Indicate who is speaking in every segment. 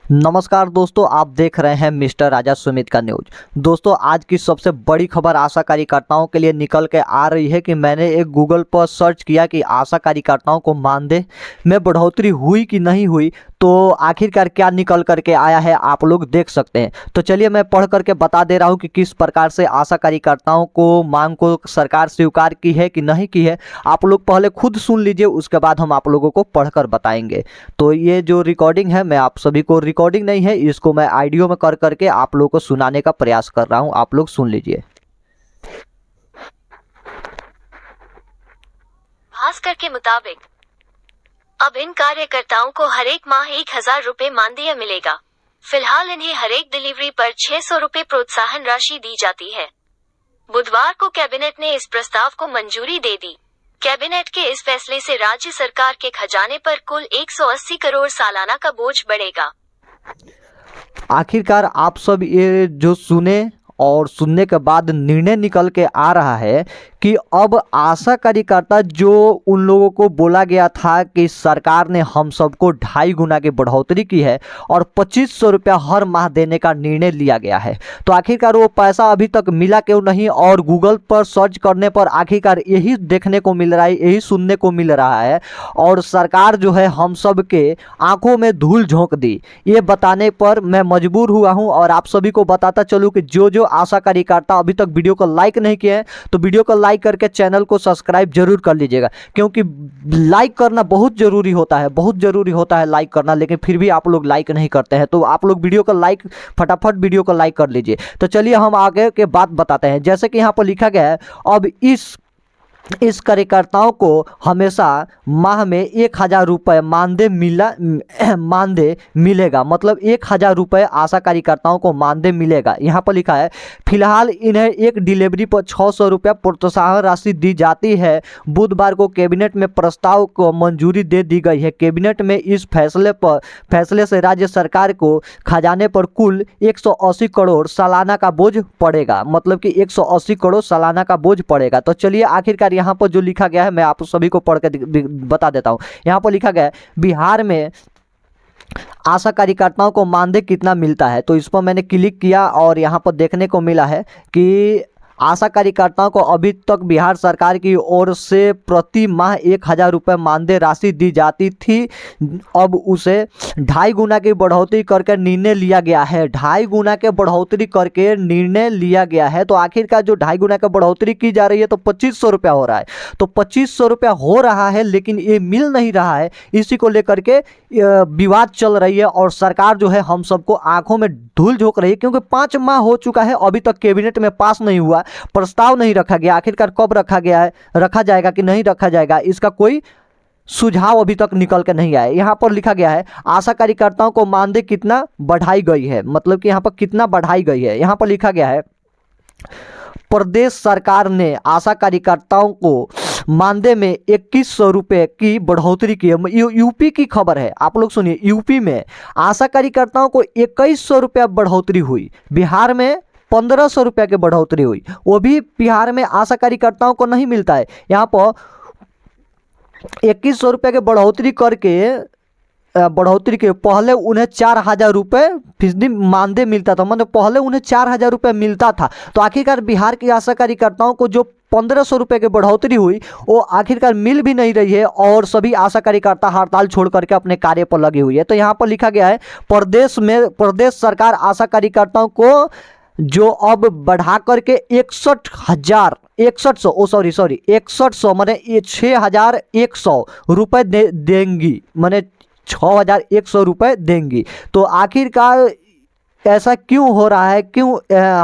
Speaker 1: नमस्कार दोस्तों, आप देख रहे हैं मिस्टर राजा सुमित का न्यूज। दोस्तों, आज की सबसे बड़ी खबर आशा कार्यकर्ताओं के लिए निकल के आ रही है कि मैंने एक गूगल पर सर्च किया कि आशा कार्यकर्ताओं को मानदेय में बढ़ोतरी हुई कि नहीं हुई, तो आखिरकार क्या निकल करके आया है आप लोग देख सकते हैं। तो चलिए मैं पढ़ करके बता दे रहा हूं कि किस प्रकार से आशा कार्यकर्ताओं को मांग को सरकार स्वीकार की है कि नहीं की है। आप लोग पहले खुद सुन लीजिए, उसके बाद हम आप लोगों को पढ़कर बताएंगे। तो ये जो रिकॉर्डिंग है, मैं आप सभी को, रिकॉर्डिंग नहीं है, इसको मैं ऑडियो में कर करके आप लोगों को सुनाने का प्रयास कर रहा हूं। आप लोग सुन लीजिए।
Speaker 2: भास्कर के मुताबिक अब इन कार्यकर्ताओं को हर एक माह 1,000 रुपए मानदेय मिलेगा। फिलहाल इन्हें हर एक डिलीवरी पर 600 रुपए प्रोत्साहन राशि दी जाती है। बुधवार को कैबिनेट ने इस प्रस्ताव को मंजूरी दे दी। कैबिनेट के इस फैसले से राज्य सरकार के खजाने पर कुल 180 करोड़ सालाना का बोझ बढ़ेगा।
Speaker 1: आखिरकार आप सब ये जो सुने और सुनने के बाद निर्णय निकल के आ रहा है कि अब आशा कार्यकर्ता, जो उन लोगों को बोला गया था कि सरकार ने हम सबको 2.5 गुना की बढ़ोतरी की है और 2500 रुपया हर माह देने का निर्णय लिया गया है, तो आखिरकार वो पैसा अभी तक मिला क्यों नहीं। और गूगल पर सर्च करने पर आखिरकार यही देखने को मिल रहा है, यही सुनने को मिल रहा है। और सरकार जो है हम सब के आंखों में धूल झोंक दी, ये बताने पर मैं मजबूर हुआ हूं। और आप सभी को बताता चलूं कि जो आशा कार्यकर्ता अभी तक वीडियो को लाइक नहीं किए हैं, तो वीडियो को लाइक करके चैनल को सब्सक्राइब जरूर कर लीजिएगा, क्योंकि लाइक करना बहुत जरूरी होता है, बहुत जरूरी होता है लाइक करना। लेकिन फिर भी आप लोग लाइक नहीं करते हैं, तो आप लोग वीडियो को लाइक, फटाफट वीडियो को लाइक कर लीजिए। तो चलिए हम आगे के बात बताते हैं। जैसे कि यहाँ पर लिखा गया है, अब इस कार्यकर्ताओं को हमेशा माह में 1,000 रुपये मानदेय मिलेगा। मतलब 1,000 रुपये आशा कार्यकर्ताओं को मानदेय मिलेगा। यहाँ पर लिखा है, फिलहाल इन्हें एक डिलीवरी पर 600 रुपया प्रोत्साहन राशि दी जाती है। बुधवार को कैबिनेट में प्रस्ताव को मंजूरी दे दी गई है। कैबिनेट में इस फैसले से राज्य सरकार को खजाने पर कुल 180 करोड़ सालाना का बोझ पड़ेगा। मतलब कि 180 करोड़ सालाना का बोझ पड़ेगा। तो चलिए आखिरकार यहाँ पर जो लिखा गया है, मैं आप सभी को पढ़ के बता देता हूँ। यहाँ पर लिखा गया है, बिहार में आशा कार्यकर्ताओं को मानदेय कितना मिलता है। तो इस पर मैंने क्लिक किया और यहाँ पर देखने को मिला है कि आशा कार्यकर्ताओं को अभी तक बिहार सरकार की ओर से प्रति माह 1,000 रुपये मानदेय राशि दी जाती थी। अब उसे 2.5 गुना की बढ़ोतरी करके निर्णय लिया गया है। 2.5 गुना के बढ़ोतरी करके निर्णय लिया गया है। तो आखिरकार जो 2.5 गुना की बढ़ोतरी की जा रही है, तो 2500 रुपया हो रहा है। तो 2500 रुपया हो रहा है, लेकिन ये मिल नहीं रहा है। इसी को लेकर के विवाद चल रही है और सरकार जो है हम सबको आंखों में धूल झोंक रही है, क्योंकि 5 माह हो चुका है, अभी तक कैबिनेट में पास नहीं हुआ, प्रस्ताव नहीं रखा गया। आखिरकार कब रखा गया है, रखा जाएगा कि नहीं रखा जाएगा, इसका कोई सुझाव अभी तक निकल के नहीं आया। यहाँ पर लिखा गया है, आशा कार्यकर्ताओं को मानदेय कितना बढ़ाई गई है। मतलब कि यहाँ पर कितना बढ़ाई गई है। यहाँ पर लिखा गया है, प्रदेश सरकार ने आशा कार्यकर्ताओं को मानदेय में 2100 रुपये की बढ़ोतरी की है। यूपी की खबर है, आप लोग सुनिए। यूपी में आशा कार्यकर्ताओं को 2100 रुपया बढ़ोतरी हुई। बिहार में 1500 रुपया की बढ़ोतरी हुई। वो भी बिहार में आशा कार्यकर्ताओं को नहीं मिलता है। यहाँ पर 2100 रुपये की बढ़ोतरी के पहले उन्हें 4,000 रुपये फीसदी मानदेय मिलता था। मतलब पहले उन्हें 4,000 रुपये मिलता था। तो आखिरकार बिहार की आशा कार्यकर्ताओं को जो 1500 रुपये की बढ़ोतरी हुई, वो आखिरकार मिल भी नहीं रही है और सभी आशा कार्यकर्ता हड़ताल छोड़ करके अपने कार्य पर लगी हुई है। तो यहाँ पर लिखा गया है, प्रदेश सरकार आशा कार्यकर्ताओं को जो अब बढ़ा करके 6100 माने 6,100 रुपये देंगी, माने 6,100 रुपये देंगी। तो आखिरकार ऐसा क्यों हो रहा है, क्यों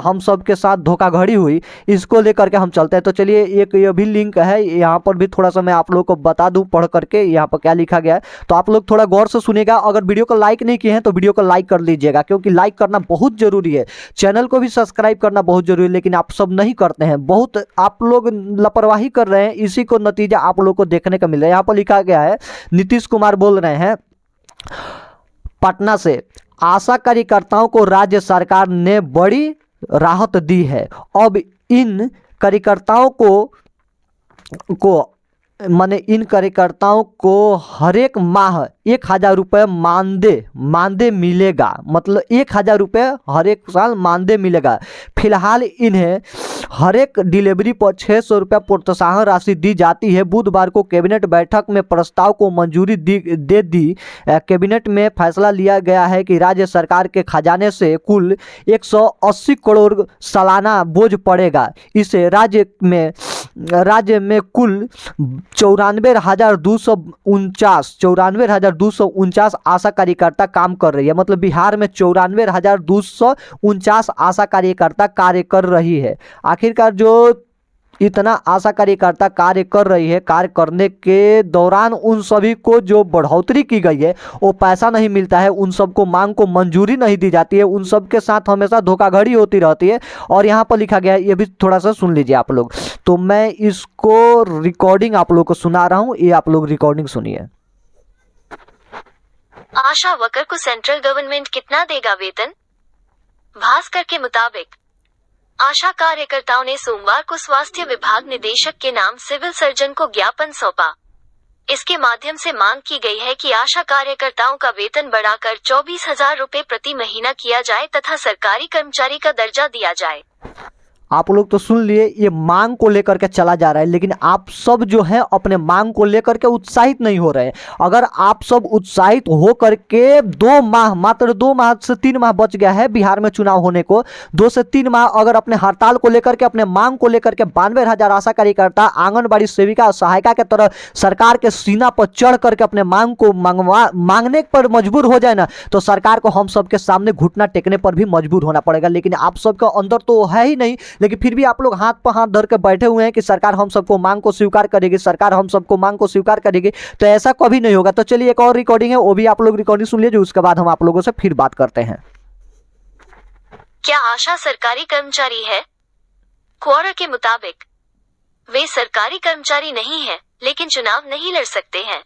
Speaker 1: हम सब के साथ धोखाधड़ी हुई, इसको लेकर के हम चलते हैं। तो चलिए, एक ये भी लिंक है, यहाँ पर भी थोड़ा सा मैं आप लोगों को बता दूं पढ़ करके यहाँ पर क्या लिखा गया है। तो आप लोग थोड़ा गौर से सुनिएगा। अगर वीडियो को लाइक नहीं किए हैं तो वीडियो को लाइक कर लीजिएगा, क्योंकि लाइक करना बहुत जरूरी है। चैनल को भी सब्सक्राइब करना बहुत जरूरी है, लेकिन आप सब नहीं करते हैं। बहुत आप लोग लापरवाही कर रहे हैं, इसी को नतीजा आप लोग को देखने का मिल रहा है। यहाँ पर लिखा गया है, नीतीश कुमार बोल रहे हैं पटना से, आशा कार्यकर्ताओं को राज्य सरकार ने बड़ी राहत दी है। अब इन कार्यकर्ताओं को माने इन कार्यकर्ताओं को हर एक माह 1,000 रुपये मानदेय मिलेगा। मतलब 1,000 रुपये हर एक साल मानदेय मिलेगा। फिलहाल इन्हें हर एक डिलीवरी पर 600 रुपये प्रोत्साहन राशि दी जाती है। बुधवार को कैबिनेट बैठक में प्रस्ताव को मंजूरी दे दी। कैबिनेट में फैसला लिया गया है कि राज्य सरकार के खजाने से कुल 180 करोड़ सालाना बोझ पड़ेगा। इसे राज्य में कुल 94,249 आशा कार्यकर्ता काम कर रही है। मतलब बिहार में 94,249 आशा कार्यकर्ता कार्य कर रही है। आखिरकार जो इतना आशा कार्यकर्ता कार्य कर रही है, कार्य करने के दौरान उन सभी को जो बढ़ोतरी की गई है वो पैसा नहीं मिलता है, उन सबको मांग को मंजूरी नहीं दी जाती है, उन सब के साथ हमेशा धोखाधड़ी होती रहती है। और यहाँ पर लिखा गया है, ये भी थोड़ा सा सुन लीजिए आप लोग। तो मैं इसको रिकॉर्डिंग आप लोग को सुना रहा हूँ, ये आप लोग रिकॉर्डिंग सुनिए।
Speaker 2: आशा वर्कर को सेंट्रल गवर्नमेंट कितना देगा वेतन? भास्कर के मुताबिक आशा कार्यकर्ताओं ने सोमवार को स्वास्थ्य विभाग निदेशक के नाम सिविल सर्जन को ज्ञापन सौंपा। इसके माध्यम से मांग की गई है कि आशा कार्यकर्ताओं का वेतन बढ़ाकर 24,000 रुपये प्रति महीना किया जाए तथा सरकारी कर्मचारी का दर्जा दिया जाए।
Speaker 1: आप लोग तो सुन लिए, ये मांग को लेकर के चला जा रहा है, लेकिन आप सब जो है अपने मांग को लेकर के उत्साहित नहीं हो रहे हैं। अगर आप सब उत्साहित हो करके 2 माह, मात्र 2 माह से 3 माह बच गया है बिहार में चुनाव होने को, 2 से 3 माह अगर अपने हड़ताल को लेकर के, अपने मांग को लेकर के 92,000 आशा कार्यकर्ता आंगनबाड़ी सेविका और सहायिका के तरह सरकार के सीना पर चढ़ करके अपने मांग को मांगने पर मजबूर हो जाए ना, तो सरकार को हम सबके सामने घुटना टेकने पर भी मजबूर होना पड़ेगा। लेकिन आप सबका अंदर तो है ही नहीं, लेकिन फिर भी आप लोग हाथ पर हाथ धर के बैठे हुए हैं कि सरकार हम सबको मांग को स्वीकार करेगी, सरकार हम सबको मांग को स्वीकार करेगी। तो ऐसा कभी नहीं होगा। तो चलिए एक और रिकॉर्डिंग है, वो भी आप लोग रिकॉर्डिंग सुन लीजिए, उसके बाद हम आप लोगों से फिर बात करते हैं।
Speaker 2: क्या आशा सरकारी कर्मचारी है? क्वार्टर के मुताबिक वे सरकारी कर्मचारी नहीं है, लेकिन चुनाव नहीं लड़ सकते हैं।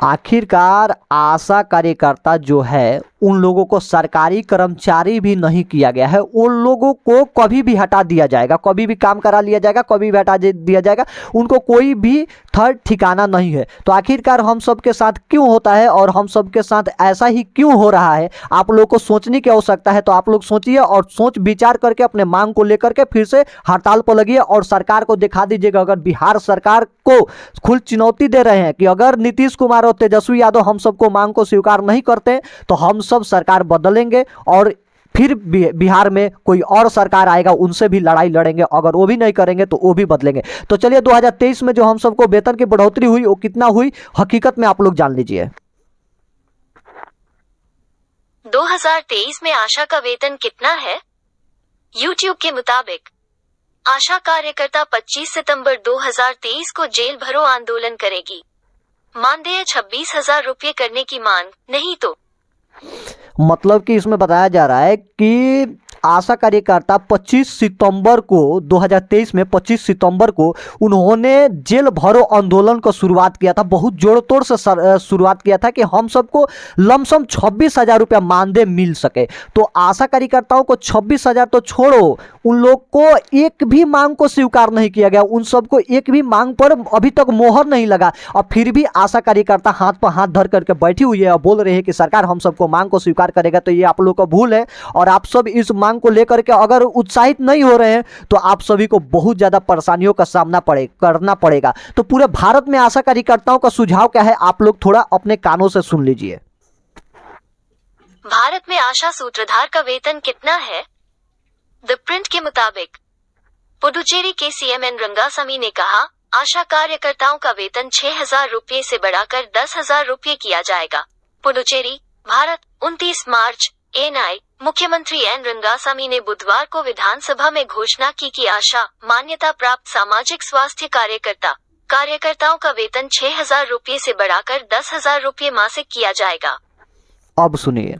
Speaker 1: आखिरकार आशा कार्यकर्ता जो है उन लोगों को सरकारी कर्मचारी भी नहीं किया गया है, उन लोगों को कभी भी हटा दिया जाएगा, कभी भी काम करा लिया जाएगा, कभी भी हटा दिया जाएगा, उनको कोई भी थर्ड ठिकाना नहीं है। तो आखिरकार हम सब के साथ क्यों होता है और हम सब के साथ ऐसा ही क्यों हो रहा है, आप लोग को सोचने की आवश्यकता है। तो आप लोग सोचिए और सोच विचार करके अपने मांग को लेकर के फिर से हड़ताल पर लगिए और सरकार को दिखा दीजिएगा। अगर बिहार सरकार को खुद चुनौती दे रहे हैं कि अगर नीतीश कुमार और तेजस्वी यादव हम सबको मांग को स्वीकार नहीं करते तो हम सब सरकार बदलेंगे और फिर बिहार में कोई और सरकार आएगा, उनसे भी लड़ाई लड़ेंगे। अगर वो भी नहीं करेंगे तो वो भी बदलेंगे। तो चलिए 2023 में जो हम सबको वेतन की बढ़ोतरी हुई वो कितना हुई हकीकत में आप लोग जान लीजिए।
Speaker 2: 2023 में आशा का वेतन कितना है? यूट्यूब के मुताबिक आशा कार्यकर्ता 25 सितंबर 2023 को जेल भरो आंदोलन करेगी। मानदेय 26,000 रुपये करने की मांग, नहीं तो
Speaker 1: मतलब कि इसमें बताया जा रहा है कि आशा कार्यकर्ता 25 सितंबर को 2023 में 25 सितंबर को उन्होंने जेल भरो आंदोलन को शुरुआत किया था। बहुत जोर तोड़ से शुरुआत किया था कि हम सबको लमसम 26,000 रुपया मानदेय मिल सके। तो आशा कार्यकर्ताओं को 26,000 तो छोड़ो, उन लोग को एक भी मांग को स्वीकार नहीं किया गया, उन सबको एक भी मांग पर अभी तक मोहर नहीं लगा। और फिर भी आशा कार्यकर्ता हाथ पर हाथ धर करके बैठी हुई है और बोल रहे हैं कि सरकार हम सबको मांग को स्वीकार करेगा। तो ये आप लोग का भूल है और आप सब इस मांग को लेकर के अगर उत्साहित नहीं हो रहे हैं तो आप सभी को बहुत ज्यादा परेशानियों का सामना करना पड़ेगा। तो पूरे भारत में आशा कार्यकर्ताओं का सुझाव क्या है आप लोग थोड़ा अपने कानों से सुन लीजिए।
Speaker 2: भारत में आशा सूत्रधार का वेतन कितना है? द प्रिंट के मुताबिक पुडुचेरी के सीएम एन रंगासामी ने कहा, आशा कार्यकर्ताओं का वेतन 6,000 रुपये से बढ़ाकर 10,000 रुपये किया जाएगा। पुडुचेरी, भारत। 29 मार्च। एनआई मुख्यमंत्री एन रंगासामी ने बुधवार को विधानसभा में घोषणा की कि आशा मान्यता प्राप्त सामाजिक स्वास्थ्य कार्यकर्ताओं का वेतन 6,000 रुपये से बढ़ाकर 10,000 रुपये मासिक किया जाएगा।
Speaker 1: अब सुनिए,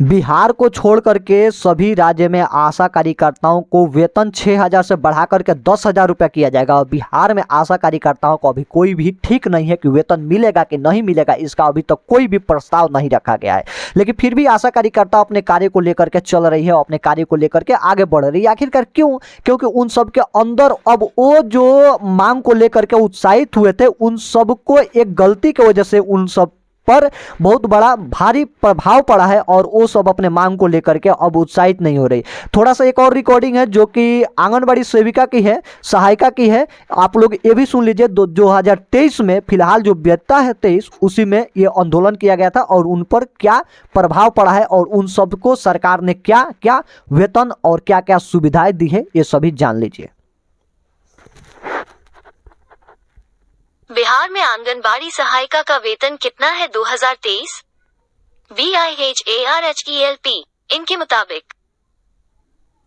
Speaker 1: बिहार को छोड़ करके सभी राज्य में आशा कार्यकर्ताओं को वेतन 6,000 से बढ़ा करके 10,000 रुपया किया जाएगा। और बिहार में आशा कार्यकर्ताओं को अभी कोई भी ठीक नहीं है कि वेतन मिलेगा कि नहीं मिलेगा, इसका अभी तक कोई भी प्रस्ताव नहीं रखा गया है। लेकिन फिर भी आशा कार्यकर्ता अपने कार्य को लेकर के चल रही है, अपने कार्य को लेकर के आगे बढ़ रही है। आखिरकार क्यों? क्योंकि उन सब के अंदर अब वो जो मांग को लेकर के उत्साहित हुए थे, उन सबको एक गलती की वजह से उन सब पर बहुत बड़ा भारी प्रभाव पड़ा है और वो सब अपने मांग को लेकर के अब उत्साहित नहीं हो रही। थोड़ा सा एक और रिकॉर्डिंग है जो कि आंगनबाड़ी सेविका की है, सहायिका की है, आप लोग ये भी सुन लीजिए। 2023 में फिलहाल जो व्यक्ता है 23, उसी में ये आंदोलन किया गया था और उन पर क्या प्रभाव पड़ा है और उन सबको सरकार ने क्या क्या वेतन और क्या क्या सुविधाएं दी है, ये सभी जान लीजिए।
Speaker 2: बिहार में आंगनबाड़ी सहायिका का वेतन कितना है 2023? BIHARHELP इनके मुताबिक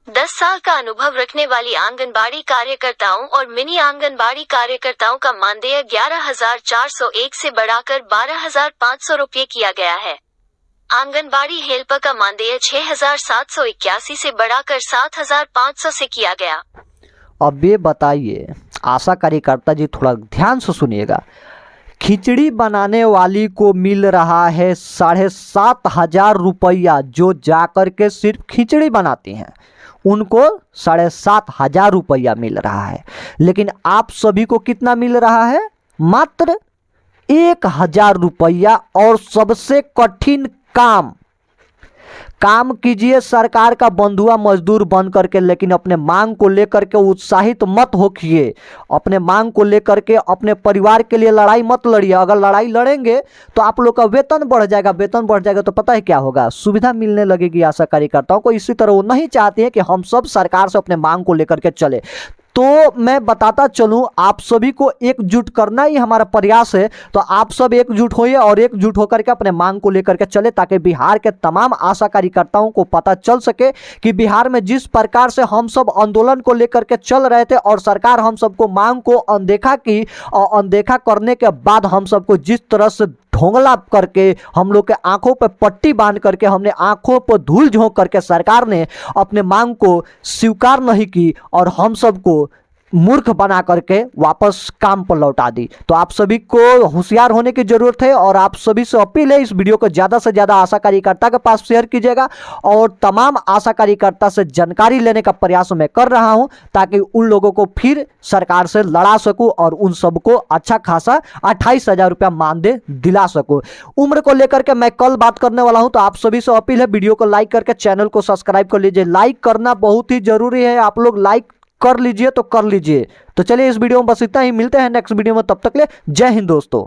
Speaker 2: 10 साल का अनुभव रखने वाली आंगनबाड़ी कार्यकर्ताओं और मिनी आंगनबाड़ी कार्यकर्ताओं का मानदेय 11,401 से बढ़ाकर 12,500 रुपये किया गया है। आंगनबाड़ी हेल्पर का मानदेय 6,781 से बढ़ाकर 7,500 से किया गया।
Speaker 1: अब ये बताइए आशा कार्यकर्ता जी, थोड़ा ध्यान से सुनिएगा। खिचड़ी बनाने वाली को मिल रहा है 7,500 रुपया, जो जाकर के सिर्फ खिचड़ी बनाती हैं उनको 7,500 रुपया मिल रहा है। लेकिन आप सभी को कितना मिल रहा है? मात्र 1,000 रुपया। और सबसे कठिन काम कीजिए सरकार का बंधुआ मजदूर बन करके, लेकिन अपने मांग को लेकर के उत्साहित मत होइए। अपने मांग को लेकर के अपने परिवार के लिए लड़ाई मत लड़िए। अगर लड़ाई लड़ेंगे तो आप लोग का वेतन बढ़ जाएगा। वेतन बढ़ जाएगा तो पता है क्या होगा? सुविधा मिलने लगेगी आशा कार्यकर्ताओं को। इसी तरह वो नहीं चाहते हैं कि हम सब सरकार से अपने मांग को लेकर के चले। तो मैं बताता चलूं, आप सभी को एकजुट करना ही हमारा प्रयास है। तो आप सब एकजुट होइए और एकजुट होकर के अपने मांग को लेकर के चले, ताकि बिहार के तमाम आशा कार्यकर्ताओं को पता चल सके कि बिहार में जिस प्रकार से हम सब आंदोलन को लेकर के चल रहे थे और सरकार हम सबको मांग को अनदेखा की, और अनदेखा करने के बाद हम सबको जिस तरह से ढोंगला करके, हम लोग के आंखों पे पट्टी बांध करके, हमने आंखों पर धूल झोंक करके सरकार ने अपने मांग को स्वीकार नहीं की और हम सबको मूर्ख बना करके वापस काम पर लौटा दी। तो आप सभी को होशियार होने की जरूरत है और आप सभी से अपील है, इस वीडियो को ज़्यादा से ज़्यादा आशा कार्यकर्ता के पास शेयर कीजिएगा और तमाम आशा कार्यकर्ता से जानकारी लेने का प्रयास मैं कर रहा हूं, ताकि उन लोगों को फिर सरकार से लड़ा सकूं और उन सबको अच्छा खासा 28,000 रुपया मानदेय दिला सकूं। उम्र को लेकर के मैं कल बात करने वाला हूं। तो आप सभी से अपील है, वीडियो को लाइक करके चैनल को सब्सक्राइब कर लीजिए। लाइक करना बहुत ही जरूरी है, आप लोग लाइक कर लीजिए तो कर लीजिए। तो चलिए इस वीडियो में बस इतना ही, मिलते हैं नेक्स्ट वीडियो में, तब तक ले जय हिंद दोस्तों।